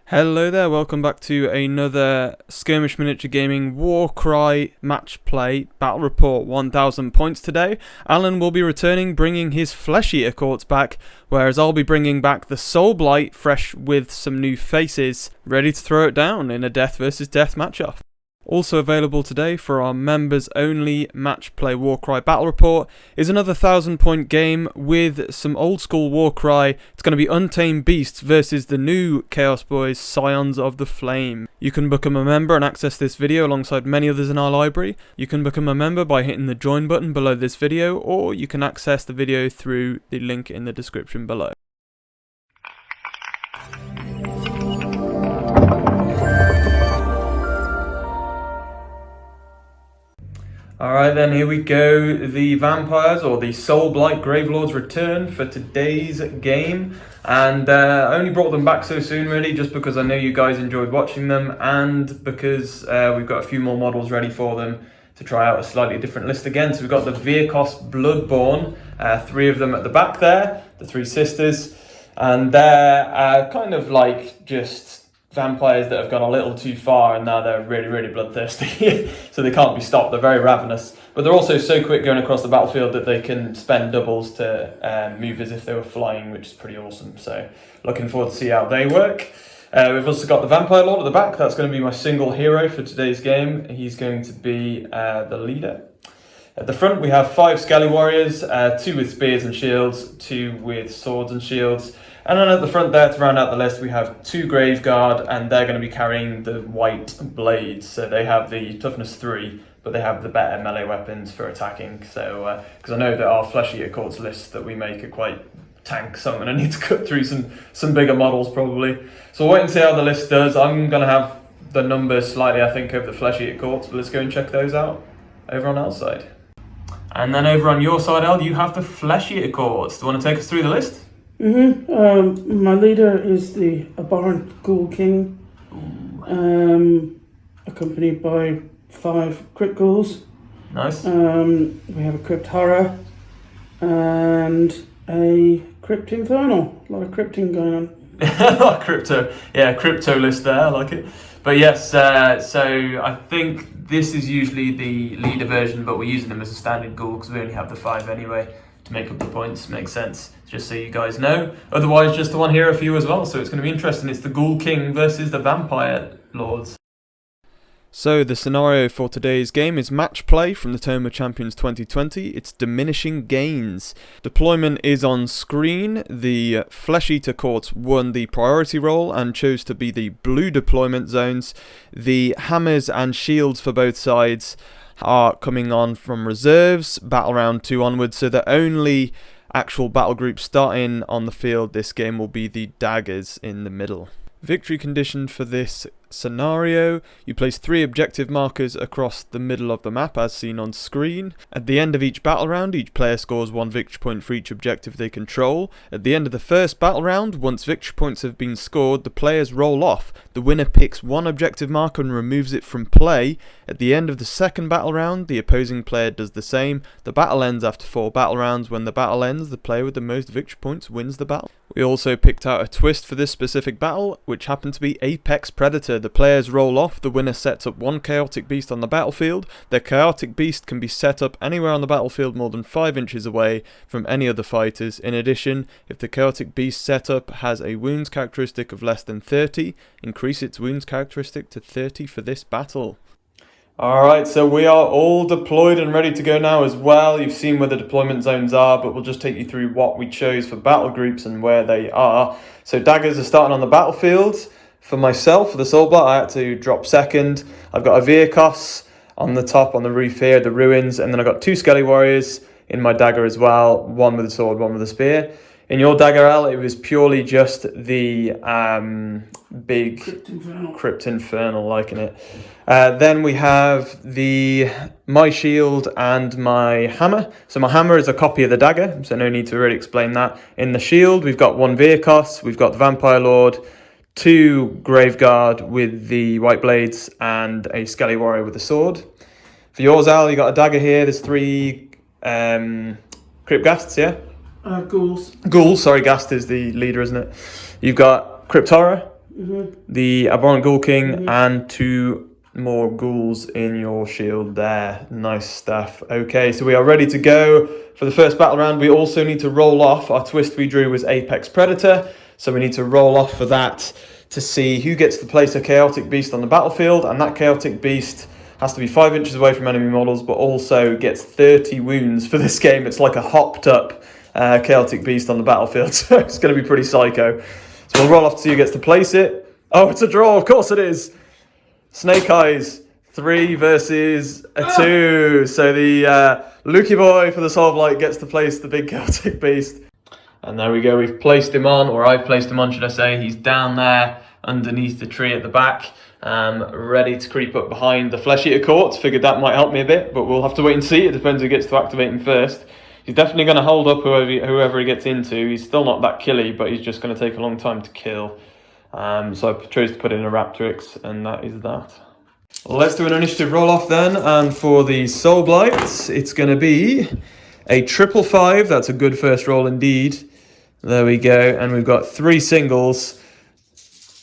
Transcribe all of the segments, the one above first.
Hello there, welcome back to another Skirmish Miniature Gaming Warcry match play battle report 1000 points today. Alan will be returning bringing his Flesh Eater courts back, whereas I'll be bringing back the Soulblight fresh with some new faces, ready to throw it down in a death versus death matchup. Also available today for our members only match play Warcry battle report is another 1000 point game with some old school Warcry. It's going to be Untamed Beasts versus the new Chaos Boys Scions of the Flame. You can become a member and access this video alongside many others in our library. You can become a member by hitting the join button below this video, or you can access the video through the link in the description below. Alright then, here we go. The Vampires, or the Soulblight Gravelords, return for today's game. And I only brought them back so soon really, just because I know you guys enjoyed watching them, and because we've got a few more models ready for them to try out a slightly different list again. So we've got the Virkos Bloodborne, 3 of them at the back there, the 3 sisters. And they're kind of like just vampires that have gone a little too far, and now they're really bloodthirsty. So they can't be stopped. They're very ravenous, but they're also so quick going across the battlefield that they can spend doubles to move as if they were flying, which is pretty awesome. So looking forward to see how they work. We've also got the Vampire Lord at the back. That's going to be my single hero for today's game. He's going to be the leader. At the front we have 5 Skelly Warriors, 2 with spears and shields, 2 with swords and shields. And then at the front there, to round out the list, we have 2 Graveguard, and they're going to be carrying the white blades. So they have the toughness 3, but they have the better melee weapons for attacking. So, because I know that our Flesh Eater courts lists that we make are quite tank, so I'm going to need to cut through some bigger models probably. So we'll wait and see how the list does. I'm going to have the numbers slightly, I think, over the Flesh Eater courts, but let's go and check those out over on our side. And then over on your side, El, you have the Flesh Eater courts. Do you want to take us through the list? My leader is the ABHORRANT Ghoul King, accompanied by 5 Crypt Ghouls. Nice. We have a Crypt Horror and a Crypt Infernal. A lot of crypting going on. A lot of crypto. Yeah, crypto list there, I like it. But yes, so I think this is usually the leader version, but we're using them as a standard ghoul because we only have the 5 anyway. To make up the points, makes sense, just so you guys know. Otherwise, just the one hero for you as well, so it's going to be interesting. It's the Ghoul King versus the Vampire Lords. So the scenario for today's game is match play from the Tome of Champions 2020. It's diminishing gains. Deployment is on screen. The Flesh Eater courts won the priority role and chose to be the blue deployment zones. The hammers and shields for both sides are coming on from reserves, battle round 2 onwards, so the only actual battle group starting on the field this game will be the daggers in the middle. Victory condition for this scenario: you place 3 objective markers across the middle of the map as seen on screen. At the end of each battle round, each player scores 1 victory point for each objective they control. At the end of the first battle round, once victory points have been scored, the players roll off. The winner picks 1 objective marker and removes it from play. At the end of the second battle round, the opposing player does the same. The battle ends after 4 battle rounds. When the battle ends, the player with the most victory points wins the battle. We also picked out a twist for this specific battle, which happened to be Apex Predator. The players roll off, the winner sets up 1 Chaotic Beast on the battlefield. The Chaotic Beast can be set up anywhere on the battlefield more than 5 inches away from any other fighters. In addition, if the Chaotic Beast setup has a wounds characteristic of less than 30, increase its wounds characteristic to 30 for this battle. Alright, so we are all deployed and ready to go now as well. You've seen where the deployment zones are, but we'll just take you through what we chose for battle groups and where they are. So daggers are starting on the battlefield. For myself, for the Soulblight, I had to drop second. I've got a Virkos on the top, on the roof here, the ruins, and then I've got 2 Skelly Warriors in my dagger as well, 1 with a sword, 1 with a spear. In your dagger, Al, it was purely just the big Crypt Infernal, liking it. Then we have my shield and my hammer. So my hammer is a copy of the dagger, so no need to really explain that. In the shield, we've got 1 Virkos, we've got the Vampire Lord, 2 Graveguard with the white blades, and a Skelly Warrior with a sword. For yours, Al, you got a dagger here. There's 3 Crypt Ghasts, yeah? Ghouls. Ghouls, sorry, Ghast is the leader, isn't it? You've got Crypt Horror, the Abhorrant Ghoul King, and 2 more ghouls in your shield there. Nice stuff. Okay, so we are ready to go for the first battle round. We also need to roll off. Our twist we drew was Apex Predator, so we need to roll off for that to see who gets to place a Chaotic Beast on the battlefield, and that Chaotic Beast has to be 5 inches away from enemy models, but also gets 30 wounds for this game. It's like a hopped up Chaotic Beast on the battlefield, so it's going to be pretty psycho. So we'll roll off to see who gets to place it. Oh, it's a draw, of course it is. Snake Eyes, 3 versus a 2. So the Lukey boy for the Soulblight gets to place the big Chaotic Beast. And there we go, we've placed him on, or I've placed him on, should I say. He's down there underneath the tree at the back, ready to creep up behind the Flesh Eater Courts. Figured that might help me a bit, but we'll have to wait and see. It depends who gets to activate him first. He's definitely going to hold up whoever he gets into. He's still not that killy, but he's just going to take a long time to kill. So I chose to put in a Raptrix, and that is that. Let's do an initiative roll-off then, and for the Soulblights, it's going to be a 555. That's a good first roll indeed. There we go, and we've got 3 singles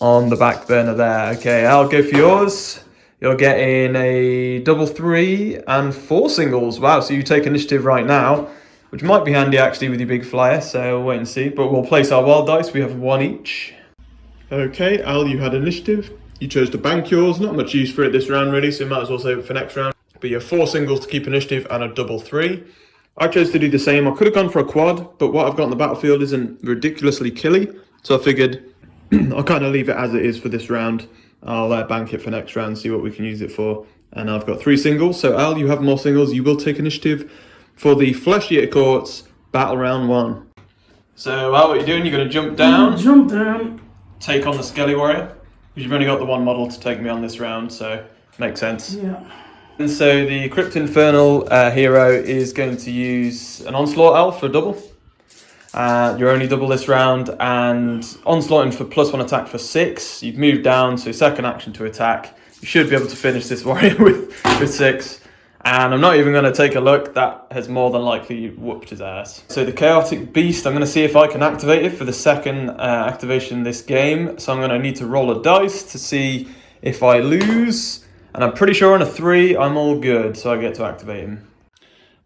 on the back burner there. Okay, I'll go for yours. You're getting a 3 and 4 singles. Wow, so you take initiative right now, which might be handy actually with your big flyer, so we'll wait and see. But we'll place our wild dice. We have 1 each. Okay, Al, you had initiative. You chose to bank yours. Not much use for it this round, really, so you might as well save it for next round. But you have 4 singles to keep initiative and a 3. I chose to do the same. I could have gone for a quad, but what I've got on the battlefield isn't ridiculously killy, so I figured I'll kind of leave it as it is for this round. I'll bank it for next round, see what we can use it for. And I've got 3 singles, so Al, you have more singles. You will take initiative for the Flesh Eater Courts Battle Round 1. So Al, what are you doing? You're going to jump down. Jump down. Take on the Skelly Warrior. Because you've only got the 1 model to take me on this round, so makes sense. Yeah. And so the Crypt Infernal hero is going to use an Onslaught Elf for double. You're only double this round, and Onslaughting for +1 attack for 6. You've moved down, so second action to attack. You should be able to finish this warrior with 6. And I'm not even going to take a look. That has more than likely whooped his ass. So the Chaotic Beast, I'm going to see if I can activate it for the second activation this game. So I'm going to need to roll a dice to see if I lose. And I'm pretty sure on a 3, I'm all good. So I get to activate him.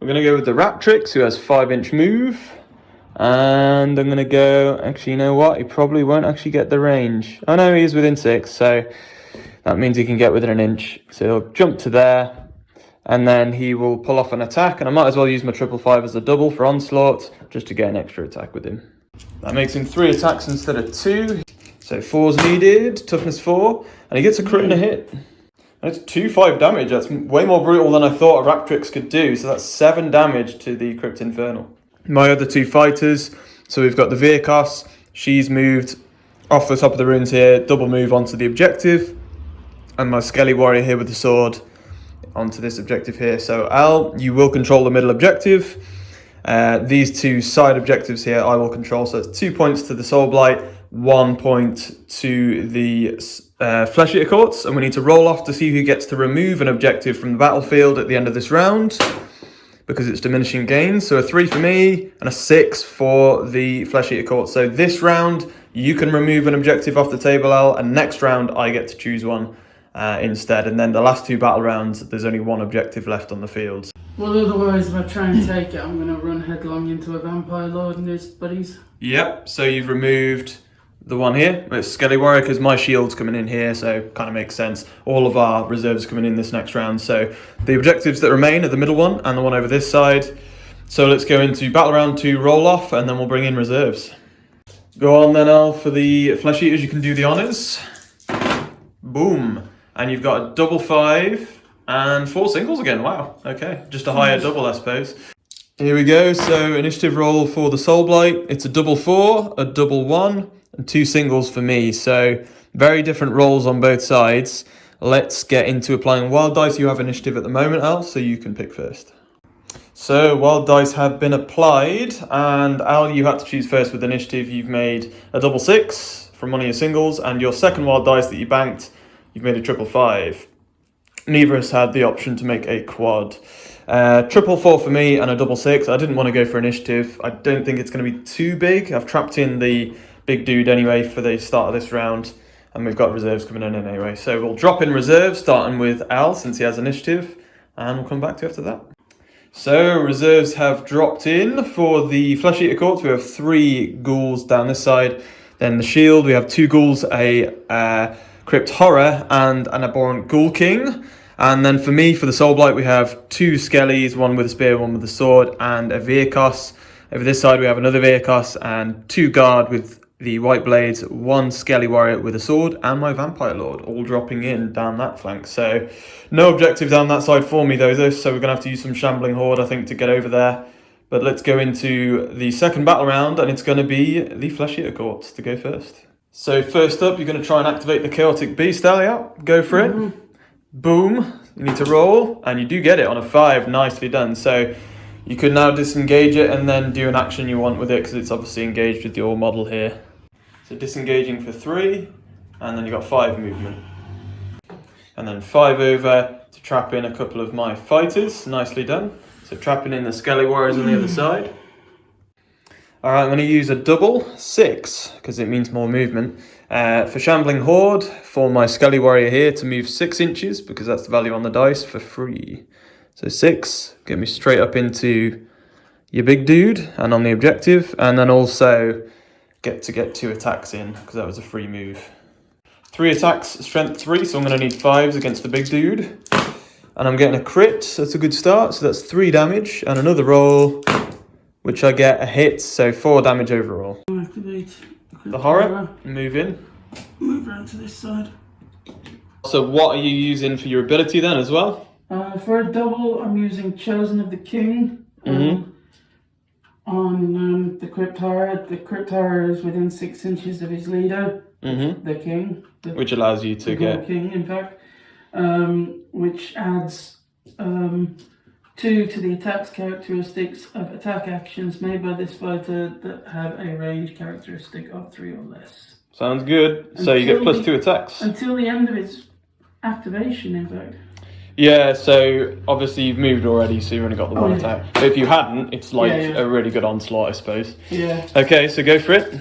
We're going to go with the Raptrix, who has 5-inch move. And I'm going to go... Actually, you know what? He probably won't actually get the range. Oh no, he is within 6. So that means he can get within an inch. So he'll jump to there. And then he will pull off an attack, and I might as well use my 555 as a double for Onslaught, just to get an extra attack with him. That makes him 3 attacks instead of 2. So 4's needed, toughness 4, and he gets a crit and a hit. And it's 2-5 damage. That's way more brutal than I thought a Raptrix could do, so that's 7 damage to the Crypt Infernal. My other 2 fighters, so we've got the Virkos. She's moved off the top of the runes here, double move onto the objective, and my Skelly Warrior here with the sword onto this objective here. So Al, you will control the middle objective. These 2 side objectives here I will control. So it's 2 points to the Soulblight, 1 point to the Flesh Eater Courts, and we need to roll off to see who gets to remove an objective from the battlefield at the end of this round, because it's diminishing gains. So a 3 for me and a 6 for the Flesh Eater Courts. So this round you can remove an objective off the table, Al, and next round I get to choose one instead, and then the last 2 battle rounds there's only 1 objective left on the field. Well, otherwise if I try and take it, I'm going to run headlong into a Vampire Lord and his buddies. Yep, so you've removed the one here. It's Skelly Warrior, because my shield's coming in here, so kind of makes sense. All of our reserves coming in this next round, so the objectives that remain are the middle one and the one over this side. So let's go into battle round 2 roll off, and then we'll bring in reserves. Go on then, Al, for the Flesh Eaters, you can do the honours. Boom. And you've got a 5 and 4 singles again. Wow. Okay. Just a higher double, I suppose. Here we go. So initiative roll for the Soulblight. It's a 4, a 1, and 2 singles for me. So very different rolls on both sides. Let's get into applying wild dice. You have initiative at the moment, Al, so you can pick first. So wild dice have been applied, and Al, you had to choose first with initiative. You've made a 6 from one of your singles, and your second wild dice that you banked, you've made a 555. Neither has had the option to make a quad. 444 for me and a 6. I didn't want to go for initiative. I don't think it's going to be too big. I've trapped in the big dude anyway for the start of this round. and we've got reserves coming in anyway. So we'll drop in reserves, starting with Al, since he has initiative, and we'll come back to you after that. So reserves have dropped in for the Flesh Eater Courts. We have 3 ghouls down this side. Then the shield, we have 2 ghouls, a Crypt Horror, and an Abhorrant Ghoul King. And then for me, for the Soulblight, we have 2 Skellies, one with a spear, one with a sword, and a Virkos. Over this side, we have another Virkos and 2 Guard with the White Blades, 1 Skelly Warrior with a sword, and my Vampire Lord, all dropping in down that flank. So no objective down that side for me though, so we're going to have to use some Shambling Horde, I think, to get over there. But let's go into the second battle round, and it's going to be the Flesh Eater Courts to go first. So first up, you're going to try and activate the Chaotic Beast, Alia. Go for it. Boom. You need to roll, and you do get it on a 5. Nicely done. So you could now disengage it and then do an action you want with it, because it's obviously engaged with your model here. So disengaging for 3, and then you've got 5 movement. And then 5 over to trap in a couple of my fighters. Nicely done. So trapping in the Skelly Warriors on the other side. Alright, I'm going to use a double 6, because it means more movement. For Shambling Horde, for my Skelly Warrior here to move 6 inches, because that's the value on the dice, for free. So 6, get me straight up into your big dude, and on the objective, and then also get 2 attacks in, because that was a free move. 3 attacks, strength 3, so I'm going to need 5s against the big dude. And I'm getting a crit, so that's a good start. So that's 3 damage, and another roll, which I get a hit, so 4 damage overall. Activate the horror, move in. Move around to this side. So what are you using for your ability then as well? For a double, I'm using Chosen of the King. On the Crypt Horror. The Crypt Horror is within 6 inches of his leader, the King. Which allows you to get... King, in fact. Which adds 2 to the attack's characteristics of attack actions made by this fighter that have a range characteristic of 3 or less. Sounds good. So you get plus 2 attacks. Until the end of its activation, in fact. Yeah, so obviously you've moved already, so you've only got the 1 attack. But if you hadn't, it's like a really good onslaught, I suppose. Yeah. Okay, so go for it.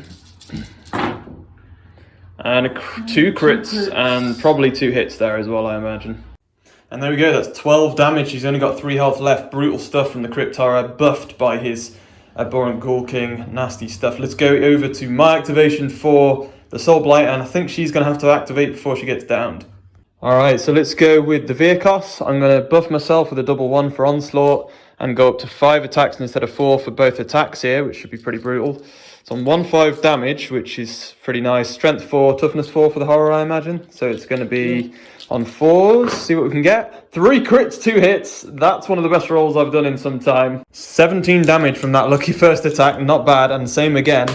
And 2 crits, and probably 2 hits there as well, I imagine. And there we go, that's 12 damage. He's only got 3 health left. Brutal stuff from the Crypt Horror, buffed by his Abhorrant Ghoul King. Nasty stuff. Let's go over to my activation for the Soulblight, and I think she's going to have to activate before she gets downed. Alright, so let's go with the Virkos. I'm going to buff myself with a double 1 for Onslaught, and go up to 5 attacks instead of 4 for both attacks here, which should be pretty brutal. It's on 1-5 damage, which is pretty nice. Strength 4, toughness 4 for the horror, I imagine. So it's going to be on 4s. See what we can get. 3 crits, 2 hits. That's one of the best rolls I've done in some time. 17 damage from that lucky first attack. Not bad. And same again.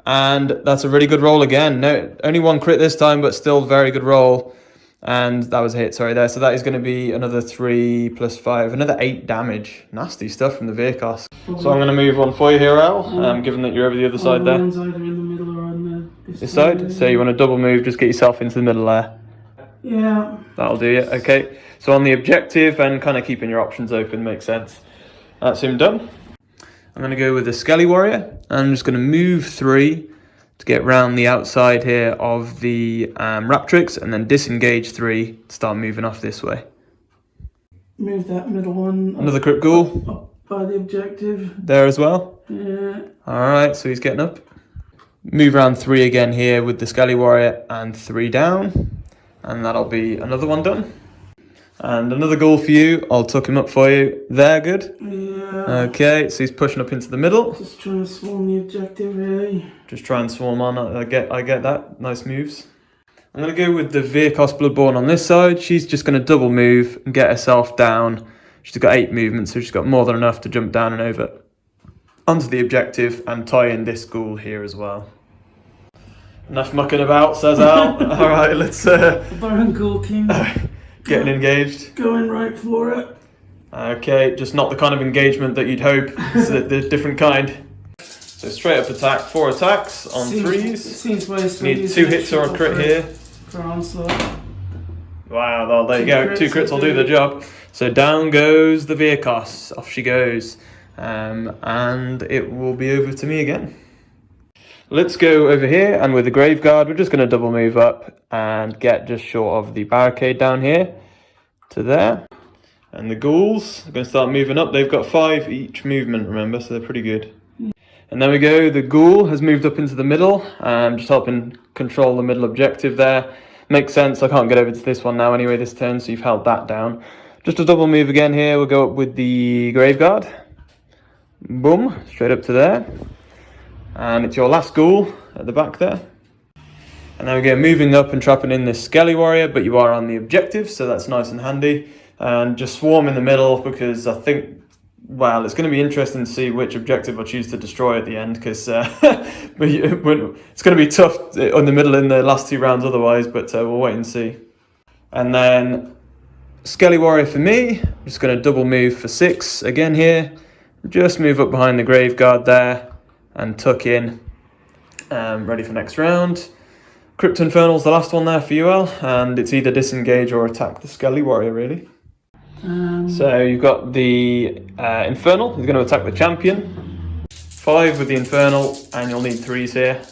And that's a really good roll again. No, only 1 crit this time, but still very good roll. And that was a hit, sorry, there. So that is going to be another 3 plus 5, another 8 damage. Nasty stuff from the Virkos. So I'm going to move on for you here, Al, given that you're over the other side there. One's either in the middle or on this side? So you want to double move, just get yourself into the middle there. Yeah. That'll do you, okay. So on the objective and kind of keeping your options open makes sense. That's him done. I'm going to go with the Skelly Warrior. I'm just going to move 3 to get round the outside here of the Raptrix, and then disengage 3 to start moving off this way. Move that middle one. Another Crypt Ghoul. Up by the objective. There as well? Yeah. Alright, so he's getting up. Move around 3 again here with the Skelly Warrior, and 3 down. And that'll be another one done. And another Ghoul for you. I'll tuck him up for you. There, good? Yeah. Okay, so he's pushing up into the middle. Just trying to swarm the objective, really. Just try and swarm on. I get that. Nice moves. I'm going to go with the Virkos Bloodborne on this side. She's just going to double move and get herself down. She's got 8 movements, so she's got more than enough to jump down and over onto the objective and tie in this Ghoul here as well. Enough mucking about, says Al. Alright, let's... Baron Ghoul King. Getting engaged. Going right for it. Okay, just not the kind of engagement that you'd hope. It's a different kind. So straight up attack, 4 attacks on 3s. Seems wasteful. Need 2 hits or a crit here. For onslaught. Wow, well, there you go. 2 crits will do the job. So down goes the Virkos. Off she goes. And it will be over to me again. Let's go over here, and with the Graveguard, we're just going to double move up and get just short of the barricade down here to there. And the ghouls are going to start moving up. They've got 5 each movement, remember, so they're pretty good. And there we go, the ghoul has moved up into the middle, just helping control the middle objective there. Makes sense, I can't get over to this one now anyway this turn, so you've held that down. Just a double move again here, we'll go up with the Graveguard. Boom, straight up to there. And it's your last ghoul at the back there. And now we go moving up and trapping in this Skelly Warrior, but you are on the objective, so that's nice and handy. And just swarm in the middle, because I think, well, it's going to be interesting to see which objective I choose to destroy at the end, because it's going to be tough on the middle in the last 2 rounds otherwise, but we'll wait and see. And then Skelly Warrior for me, I'm just going to double move for 6 again here. Just move up behind the Graveguard there and tuck in, ready for next round. Crypt Infernal's the last one there for UL, and it's either disengage or attack the Skelly Warrior, really. So you've got the Infernal, he's going to attack the champion. 5 with the Infernal, and you'll need 3s here.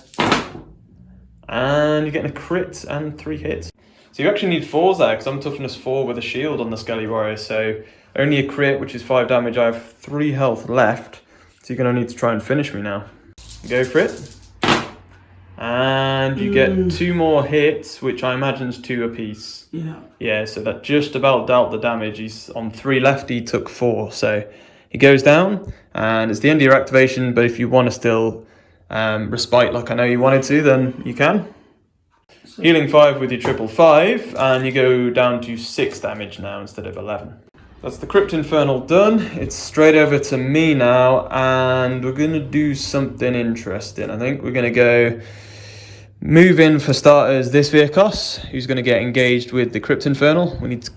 And you're getting a crit and 3 hits. So you actually need 4s there, because I'm toughness 4 with a shield on the Skelly Warrior, so only a crit, which is 5 damage. I have 3 health left, so you're going to need to try and finish me now. Go for it. And you get 2 more hits, which I imagine is 2 apiece. Yeah. Yeah, so that just about dealt the damage. He's on 3 left, he took 4. So he goes down, and it's the end of your activation, but if you want to still respite like I know you wanted to, then you can. So, healing 5 with your 555, and you go down to 6 damage now instead of 11. That's the Crypt Infernal done. It's straight over to me now, and we're going to do something interesting. I think we're going to go move in for starters this Virkos, who's going to get engaged with the Crypt Infernal. We need to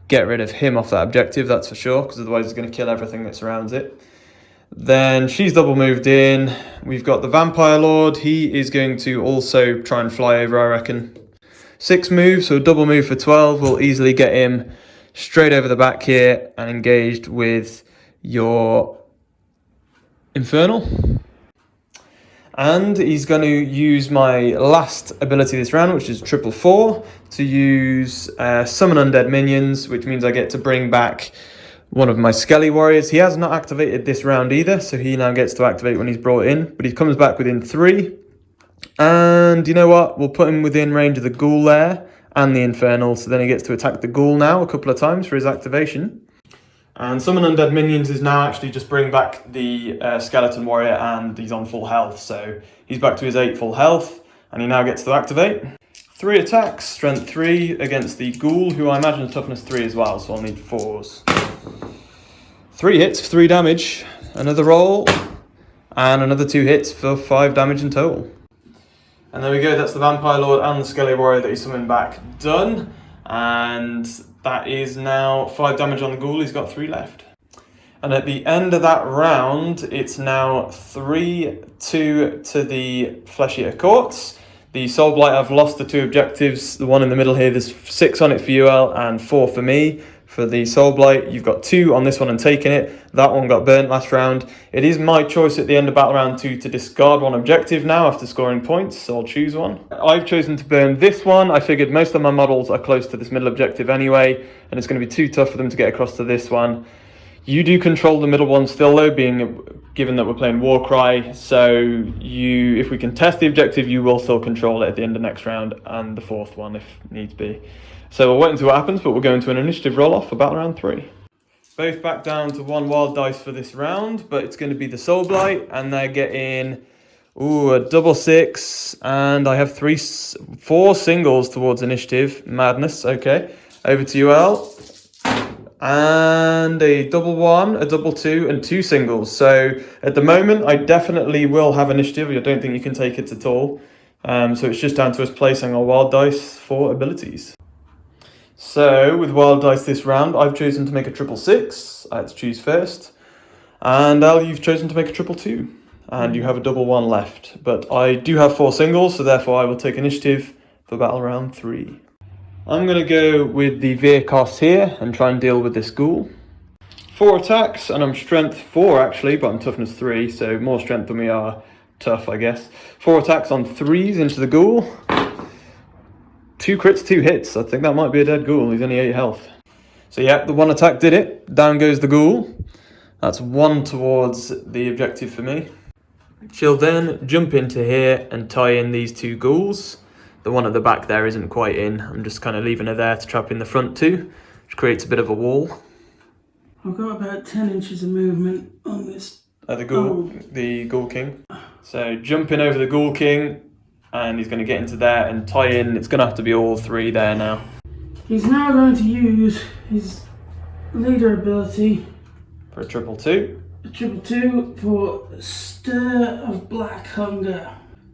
get rid of him off that objective, that's for sure, because otherwise it's going to kill everything that surrounds it. Then she's double moved in. We've got the Vampire Lord. He is going to also try and fly over, I reckon. 6 moves, so a double move for 12 will easily get him straight over the back here and engaged with your Infernal. And he's going to use my last ability this round, which is 444, to use Summon Undead Minions, which means I get to bring back one of my Skelly Warriors. He has not activated this round either, so he now gets to activate when he's brought in, but he comes back within 3. And you know what? We'll put him within range of the Ghoul there and the Infernal, so then he gets to attack the Ghoul now a couple of times for his activation. And Summon Undead Minions is now actually just bring back the Skeleton Warrior, and he's on full health, so he's back to his 8 full health, and he now gets to activate. 3 attacks, strength 3 against the Ghoul, who I imagine is toughness 3 as well, so I'll need 4s. 3 hits for 3 damage, another roll, and another 2 hits for 5 damage in total. And there we go, that's the Vampire Lord and the Skelly Warrior that he summoned back done. And that is now 5 damage on the Ghoul, he's got 3 left. And at the end of that round, it's now 3-2 to the Flesh Eater Courts. The Soulblight have lost the 2 objectives, the one in the middle here, there's 6 on it for UL and 4 for me. For the Soulblight, you've got 2 on this one and taken it. That one got burnt last round. It is my choice at the end of battle round 2 to discard 1 objective now after scoring points, so I'll choose one. I've chosen to burn this one. I figured most of my models are close to this middle objective anyway, and it's going to be too tough for them to get across to this one. You do control the middle one still though, given that we're playing Warcry, so if we can test the objective, you will still control it at the end of next round, and the 4th one if needs be. So we'll wait and see what happens, but we'll go into an initiative roll-off for battle round 3. Both back down to 1 wild dice for this round, but it's going to be the Soulblight, and they're getting a double 6, and I have 4 singles towards initiative. Madness, okay. Over to UL. And a double 1, a double 2, and 2 singles. So at the moment, I definitely will have initiative. I don't think you can take it at all. So it's just down to us placing our wild dice for abilities. So, with wild dice this round, I've chosen to make a 666. I had to choose first. And Al, you've chosen to make a 222. And you have a double 1 left. But I do have 4 singles, so therefore I will take initiative for battle round 3. I'm going to go with the Virkos here and try and deal with this Ghoul. 4 attacks, and I'm strength 4 actually, but I'm toughness 3, so more strength than we are tough, I guess. 4 attacks on 3s into the ghoul. 2 crits, 2 hits. I think that might be a dead ghoul. He's only 8 health. So yeah, the 1 attack did it. Down goes the ghoul. That's 1 towards the objective for me. She'll then jump into here and tie in these 2 ghouls. The one at the back there isn't quite in. I'm just kind of leaving her there to trap in the front 2, which creates a bit of a wall. I've got about 10 inches of movement on this. The ghoul king. So jumping over the ghoul king, and he's going to get into there and tie in. It's going to have to be all 3 there now. He's now going to use his leader ability For a 2/2. A 2/2 for Stir of Black Hunger.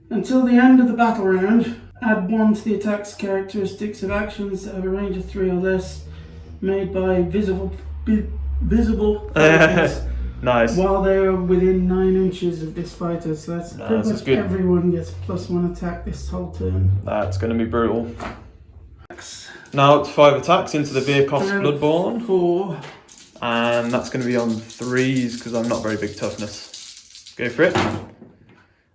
Until the end of the battle round, add 1 to the attack's characteristics of actions that have a range of 3 or less, made by visible fighters. Nice. While they are within 9 inches of this fighter, so that's pretty much good. Everyone gets +1 attack this whole turn. That's going to be brutal. Now up to 5 attacks into the Virkos Bloodborne. 4. And that's going to be on 3s because I'm not very big toughness. Go for it.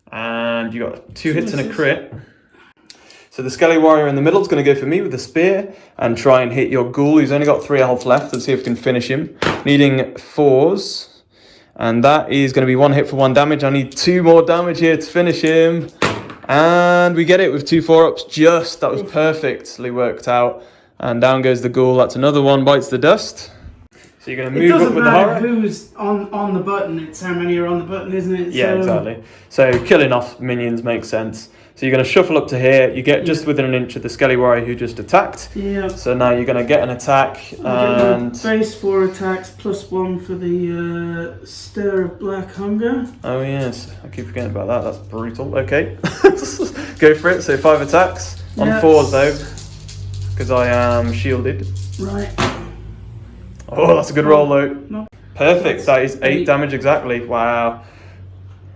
And you got 2 hits and a crit. So the Skelly Warrior in the middle is going to go for me with the spear and try and hit your ghoul. He's only got 3 health left. Let's see if we can finish him. Needing 4s. And that is going to be 1 hit for 1 damage. I need 2 more damage here to finish him. And we get it with 2 4-ups. That was perfectly worked out. And down goes the ghoul. That's another one. Bites the dust. So you're going to move up with the horror. It doesn't matter who's on the button. It's how many are on the button, isn't it? Yeah, exactly. So killing off minions makes sense. So you're going to shuffle up to here. You get just within an inch of the Skelly Warrior who just attacked. Yeah. So now you're going to get an attack. And base 4 attacks +1 for the Stir of Black Hunger. Oh yes, I keep forgetting about that. That's brutal. Okay, go for it. So 5 attacks on 4s though, because I am shielded. Right. Oh, that's a good roll though. No. Perfect. That is 8 damage exactly. Wow.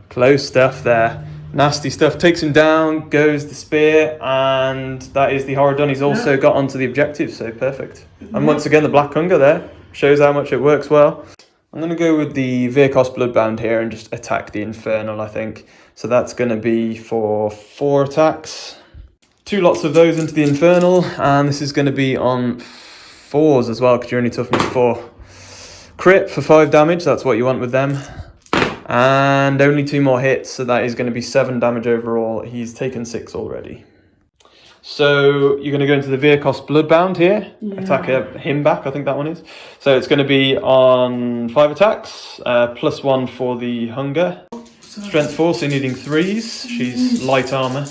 Close stuff there. Nasty stuff. Takes him down, goes the spear, and that is the horror done. He's also got onto the objective, so perfect. And once again, the Black Hunger there shows how much it works well. I'm going to go with the Virkos Bloodbound here and just attack the Infernal, I think. So that's going to be for 4 attacks. 2 lots of those into the Infernal, and this is going to be on 4s as well, because you're only toughness 4. Crit for 5 damage, that's what you want with them. And only 2 more hits, so that is going to be 7 damage overall. He's taken 6 already. So you're going to go into the Virkos Bloodbound here. Yeah. Attack him back, I think that one is. So it's going to be on 5 attacks, +1 for the Hunger. Strength 4, so needing 3s. She's light armor.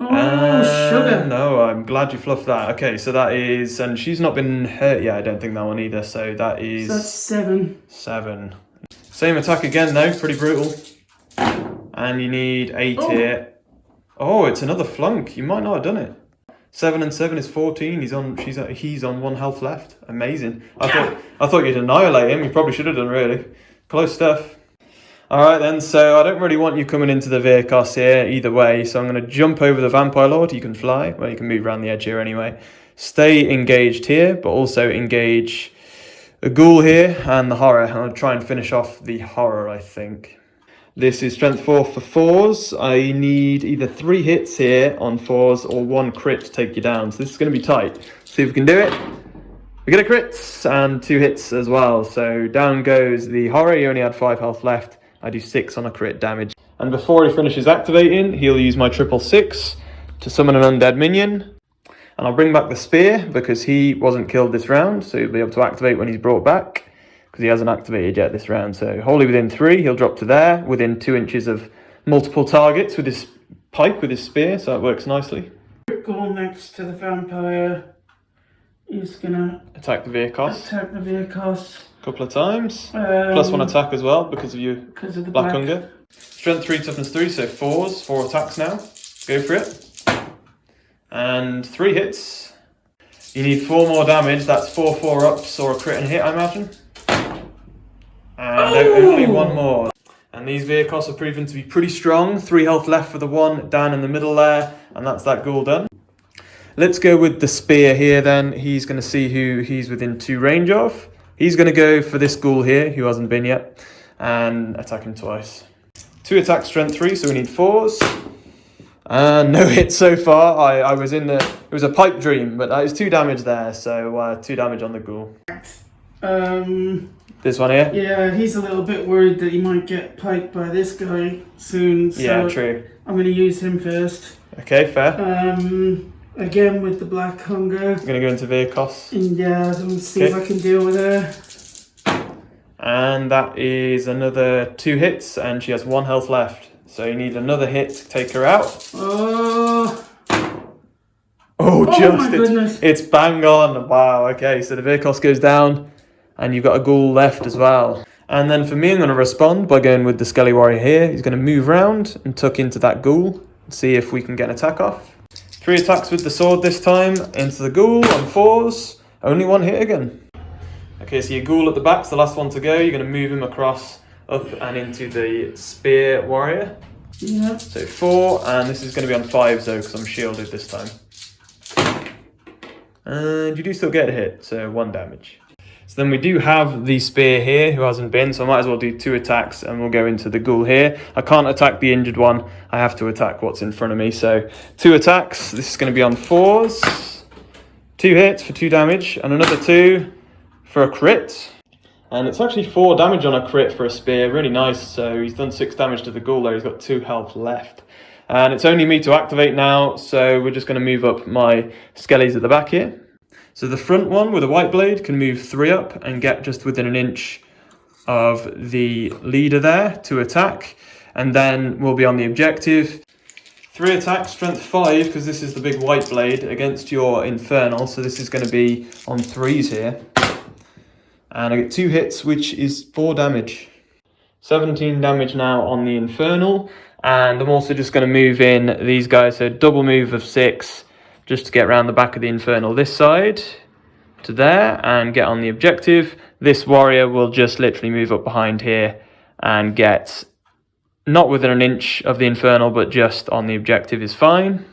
Sugar. No, I'm glad you fluffed that. Okay, so that is, and she's not been hurt yet, I don't think that one either. So that is. So that's 7. 7. Same attack again though, pretty brutal. And you need 8 here. Oh, it's another flunk. You might not have done it. 7 and 7 is 14. He's on 1 health left. Amazing. I thought you'd annihilate him. You probably should have done, really. Close stuff. Alright then, so I don't really want you coming into the Virkos here either way, so I'm going to jump over the Vampire Lord. You can fly, well you can move around the edge here anyway. Stay engaged here, but also engage the Ghoul here and the Horror. I'll try and finish off the Horror, I think. This is Strength 4 for 4s. I need either 3 hits here on 4s or 1 crit to take you down, so this is going to be tight. See if we can do it. We get a crit and 2 hits as well, so down goes the Horror. You only had 5 health left. I do 6 on a crit damage. And before he finishes activating, he'll use my 666 to summon an undead minion. And I'll bring back the spear because he wasn't killed this round, so he'll be able to activate when he's brought back, because he hasn't activated yet this round. So wholly within 3, he'll drop to there, within 2 inches of multiple targets with his pike, with his spear, so it works nicely. Ghoul next to the vampire is gonna attack the Virkos. Attack the Virkos. Couple of times. +1 attack as well because of your Black Hunger. Strength 3, toughness 3, so 4s, 4 attacks now. Go for it. And 3 hits. You need 4 more damage. That's 4 4-ups or a crit and hit, I imagine. And only 1 more. And these Virkos are proven to be pretty strong. 3 health left for the one down in the middle there, and that's that Ghoul done. Let's go with the spear here then. He's going to see who he's within 2 range of. He's going to go for this Ghoul here, who hasn't been yet. and attack him twice. 2 attacks, strength 3, so we need 4s. And no hit so far. I was in the... It was a pipe dream, but that is 2 damage there, so 2 damage on the ghoul. This one here? Yeah, he's a little bit worried that he might get piked by this guy soon, so yeah, true. I'm going to use him first. Okay, fair. Again with the Black Hunger. I'm going to go into Virkos. Yeah, so let's see if I can deal with her. And that is another 2 hits, and she has 1 health left. So you need another hit to take her out. Oh, just my goodness. It's bang on. Wow, okay, so the Virkos goes down, and you've got a ghoul left as well. And then for me, I'm going to respond by going with the Skelly Warrior here. He's going to move around and tuck into that ghoul, see if we can get an attack off. 3 attacks with the sword this time, into the ghoul on 4s. Only 1 hit again. Okay, so your ghoul at the back's the last one to go. You're going to move him across, up and into the Spear Warrior. Yeah. So 4, and this is going to be on 5s though, because I'm shielded this time. And you do still get a hit, so 1 damage. So then we do have the Spear here, who hasn't been, so I might as well do 2 attacks, and we'll go into the ghoul here. I can't attack the injured one, I have to attack what's in front of me, so 2 attacks. This is going to be on 4s. 2 hits for 2 damage, and another 2 for a crit. And it's actually 4 damage on a crit for a spear, really nice. So he's done 6 damage to the ghoul there, he's got 2 health left. And it's only me to activate now, so we're just going to move up my skellies at the back here. So the front one with a white blade can move 3 up and get just within an inch of the leader there to attack. And then we'll be on the objective. 3 attacks, strength 5, because this is the big white blade against your infernal. So this is going to be on 3s here. And I get 2 hits, which is 4 damage. 17 damage now on the infernal. And I'm also just going to move in these guys. So double move of 6, just to get around the back of the infernal this side to there and get on the objective. This warrior will just literally move up behind here and get not within an inch of the infernal, but just on the objective is fine.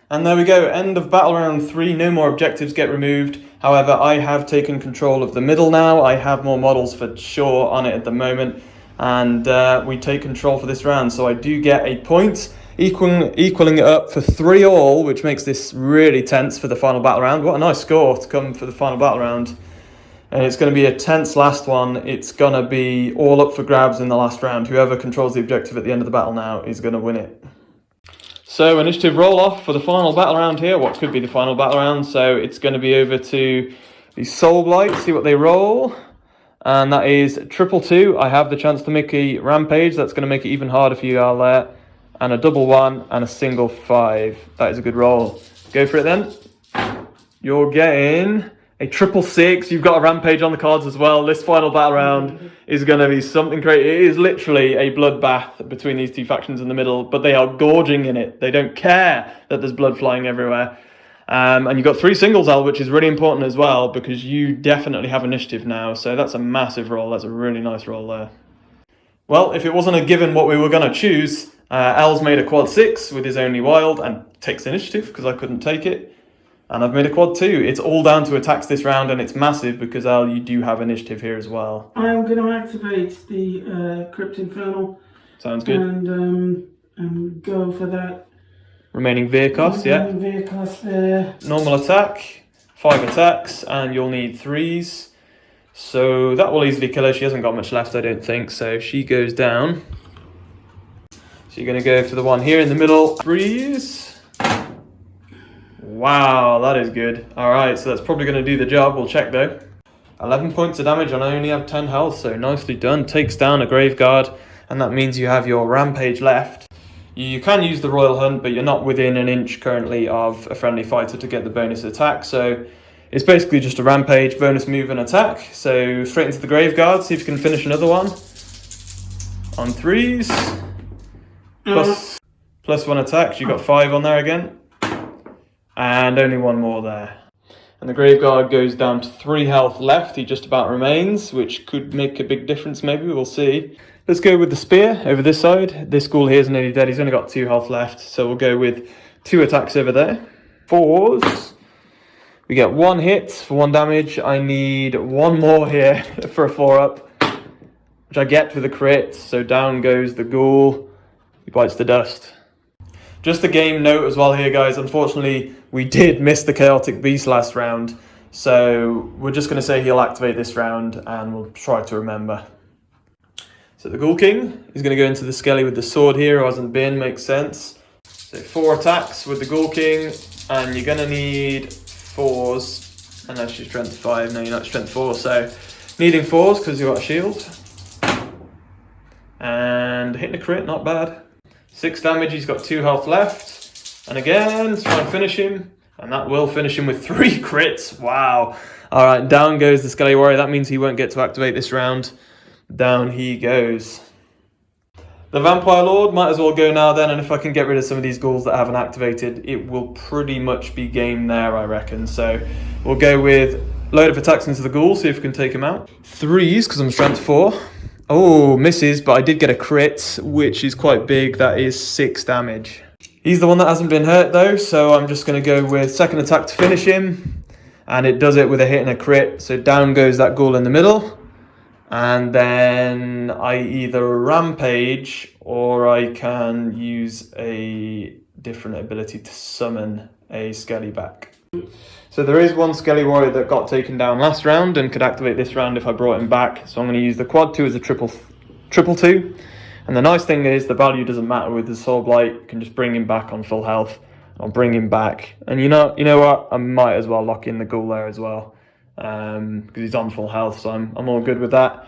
And there we go, end of battle round 3, no more objectives get removed. However, I have taken control of the middle now. I have more models for sure on it at the moment. And we take control for this round. So I do get a point, equaling it up for 3 all, which makes this really tense for the final battle round. What a nice score to come for the final battle round. And it's going to be a tense last one. It's going to be all up for grabs in the last round. Whoever controls the objective at the end of the battle now is going to win it. So initiative roll off for the final battle round here, what could be the final battle round. So it's going to be over to the Soulblight, see what they roll. And that is 222. I have the chance to make a rampage. That's going to make it even harder for you all there. And a double 1 and a single 5. That is a good roll. Go for it then. You're getting a 666. You've got a rampage on the cards as well. This final battle round is going to be something great. It is literally a bloodbath between these 2 factions in the middle, but they are gorging in it. They don't care that there's blood flying everywhere. And you've got 3 singles, Al, which is really important as well, because you definitely have initiative now. So that's a massive roll. That's a really nice roll there. Well, if it wasn't a given what we were going to choose, Al's made a quad 6 with his only wild and takes initiative because I couldn't take it. And I've made a quad 2. It's all down to attacks this round, and it's massive because, Al, you do have initiative here as well. I'm going to activate the CRYPT Infernal. Sounds good. And go for that. Remaining Virkos, yeah. Remaining Virkos there. Normal attack, 5 attacks, and you'll need 3s. So that will easily kill her. She hasn't got much left, I don't think, so she goes down. So you're going to go for the one here in the middle. 3s. Wow, that is good. Alright, so that's probably going to do the job. We'll check though. 11 points of damage and I only have 10 health, so nicely done. Takes down a Graveguard, and that means you have your Rampage left. You can use the Royal Hunt, but you're not within an inch currently of a friendly fighter to get the bonus attack, so it's basically just a Rampage, bonus move and attack. So straight into the Graveguard, see if you can finish another one. On 3s. Plus 1 attack, you got 5 on there again. And only 1 more there. And the Graveguard goes down to 3 health left. He just about remains, which could make a big difference maybe, we'll see. Let's go with the Spear over this side. This ghoul here is nearly dead. He's only got 2 health left, so we'll go with 2 attacks over there. 4s. We get 1 hit for 1 damage. I need 1 more here for a 4-up. which I get with a crit. So down goes the ghoul. He bites the dust. Just a game note as well here, guys. Unfortunately, we did miss the Chaotic Beast last round. So we're just going to say he'll activate this round and we'll try to remember. So the Ghoul King is going to go into the Skelly with the sword here, who hasn't been, makes sense. So 4 attacks with the Ghoul King, and you're going to need 4s, unless you're strength 5. No, you're not strength 4, so needing 4s because you've got a shield. And hitting a crit, not bad. 6 damage, he's got 2 health left. And again, try and finish him. And that will finish him with 3 crits. Wow. Alright, down goes the Skelly Warrior. That means he won't get to activate this round. Down he goes. The Vampire Lord might as well go now then, and if I can get rid of some of these ghouls that haven't activated, it will pretty much be game there, I reckon. So we'll go with load of attacks into the ghoul, see if we can take him out. 3s, because I'm strength 4. Oh, misses, but I did get a crit, which is quite big. That is 6 damage. He's the one that hasn't been hurt though, so I'm just going to go with second attack to finish him. And it does it with a hit and a crit, so down goes that ghoul in the middle. And then I either rampage or I can use a different ability to summon a Skelly back. So there is one Skelly Warrior that got taken down last round and could activate this round if I brought him back. So I'm going to use the quad 2 as a triple 2. And the nice thing is the value doesn't matter with the Soulblight. You can just bring him back on full health. I'll bring him back. And you know what? I might as well lock in the ghoul there as well. Because he's on full health, so I'm all good with that.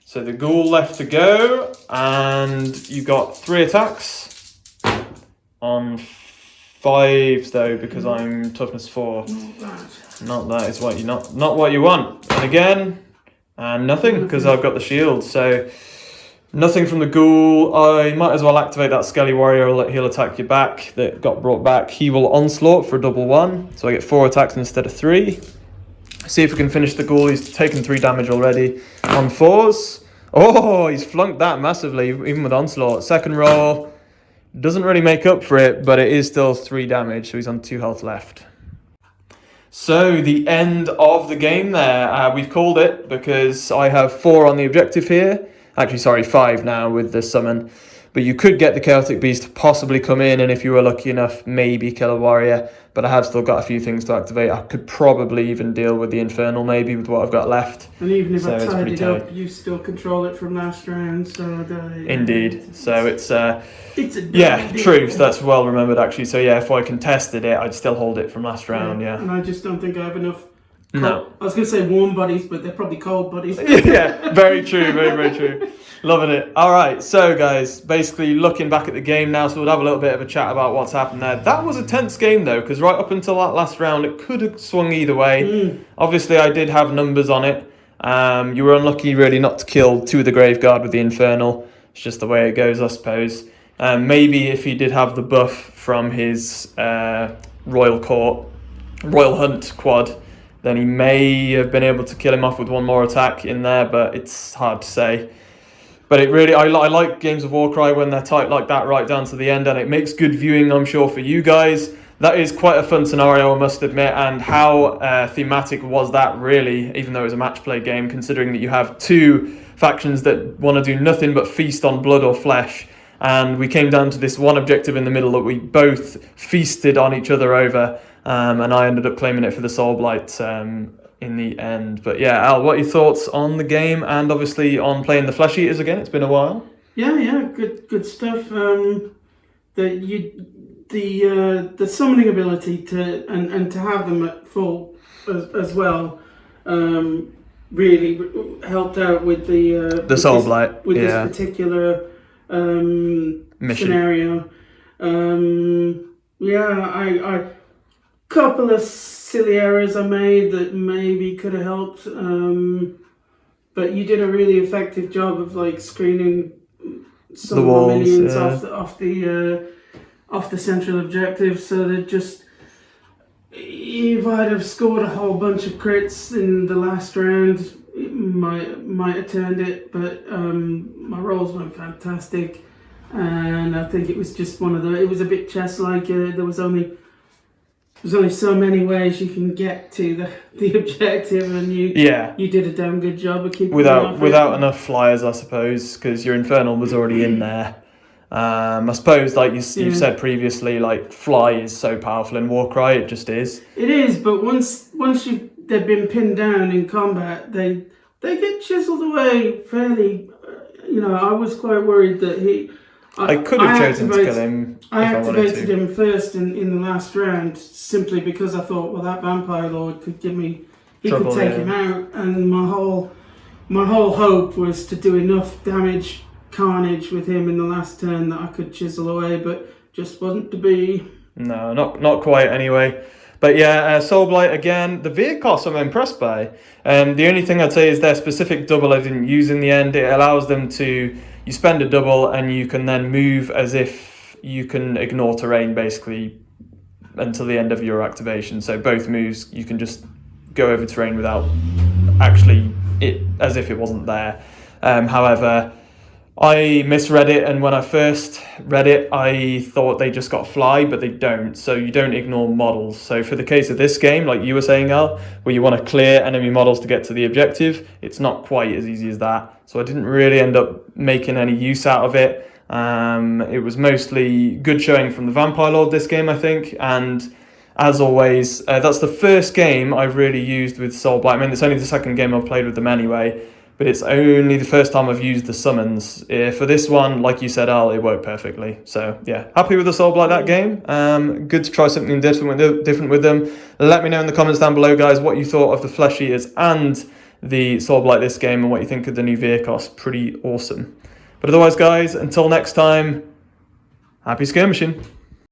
So the ghoul left to go, and you got 3 attacks on 5s though, because I'm toughness 4. Not that is what you not what you want. And again, and nothing because I've got the shield. So nothing from the ghoul. I might as well activate that Skelly Warrior. He'll attack you back. That got brought back. He will onslaught for a double 1, so I get 4 attacks instead of 3. See if we can finish the ghoul. He's taken 3 damage already on 4s. Oh, he's flunked that massively, even with onslaught. Second roll doesn't really make up for it, but it is still 3 damage, so he's on 2 health left. So the end of the game there. We've called it because I have 4 on the objective here. Actually, sorry, 5 now with the summon. But you could get the Chaotic Beast to possibly come in, and if you were lucky enough, maybe kill a warrior. But I have still got a few things to activate. I could probably even deal with the Infernal, maybe, with what I've got left. And even if I tied it up, you still control it from last round. So indeed. So it's a deal. true. So that's well remembered, actually. So yeah, if I contested it, I'd still hold it from last round, yeah. And I just don't think I have enough. No. I was going to say warm bodies, but they're probably cold bodies. Yeah, very true, very true. Loving it. All right, so guys, basically looking back at the game now, so we'll have a little bit of a chat about what's happened there. That was a tense game though, because right up until that last round, it could have swung either way. Obviously, I did have numbers on it. You were unlucky really not to kill 2 of the Graveguard with the Infernal. It's just the way it goes, I suppose. Maybe if he did have the buff from his Royal Hunt quad, then he may have been able to kill him off with 1 more attack in there, but it's hard to say. But it really, I like games of Warcry when they're tight like that right down to the end, and it makes good viewing, I'm sure, for you guys. That is quite a fun scenario, I must admit, and how thematic was that really, even though it was a match play game, considering that you have 2 factions that want to do nothing but feast on blood or flesh. And we came down to this one objective in the middle that we both feasted on each other over, and I ended up claiming it for the Soulblight in the end. But yeah, Al, what are your thoughts on the game and obviously on playing the Flesh Eaters again? It's been a while. Yeah, good stuff. The summoning ability to have them at full as well really helped out with the Soulblight with this particular scenario. I couple of silly errors I made that maybe could have helped, but you did a really effective job of like screening some of the minions off the central objective, so that just if I'd have scored a whole bunch of crits in the last round, it might have turned it, but my rolls went fantastic, and I think it was just it was a bit chess-like. There was only there's only so many ways you can get to the objective, and you did a damn good job of keeping without enough flyers, I suppose, because your Infernal was already in there. I suppose, like you've said previously, like fly is so powerful in Warcry, it just is. It is, but once they've been pinned down in combat, they get chiseled away fairly. I was quite worried that I could have chosen to kill him. I activated him first in the last round simply because I thought, well, that Vampire Lord could give me, could take him out, and my whole hope was to do enough damage, carnage with him in the last turn that I could chisel away, but just wasn't to be. No, not quite anyway. But yeah, Soulblight again, the Vehicos I'm impressed by. The only thing I'd say is their specific double I didn't use in the end. It allows them to, you spend a double and you can then move as if you can ignore terrain basically until the end of your activation. So both moves, you can just go over terrain without actually as if it wasn't there. However, I misread it, and when I first read it, I thought they just got fly, but they don't. So you don't ignore models. So for the case of this game, like you were saying, Al, where you want to clear enemy models to get to the objective, it's not quite as easy as that. So I didn't really end up making any use out of it. It was mostly good showing from the Vampire Lord this game, I think, and as always, that's the first game I've really used with Soulblight. I mean, it's only the second game I've played with them anyway, but it's only the first time I've used the summons. For this one, like you said, Al, it worked perfectly. So yeah, happy with the Soulblight that game. Good to try something different with them. Let me know in the comments down below, guys, what you thought of the Flesh Eaters and the Soulblight this game, and what you think of the new Vehicos. Pretty awesome. But otherwise, guys, until next time, happy skirmishing.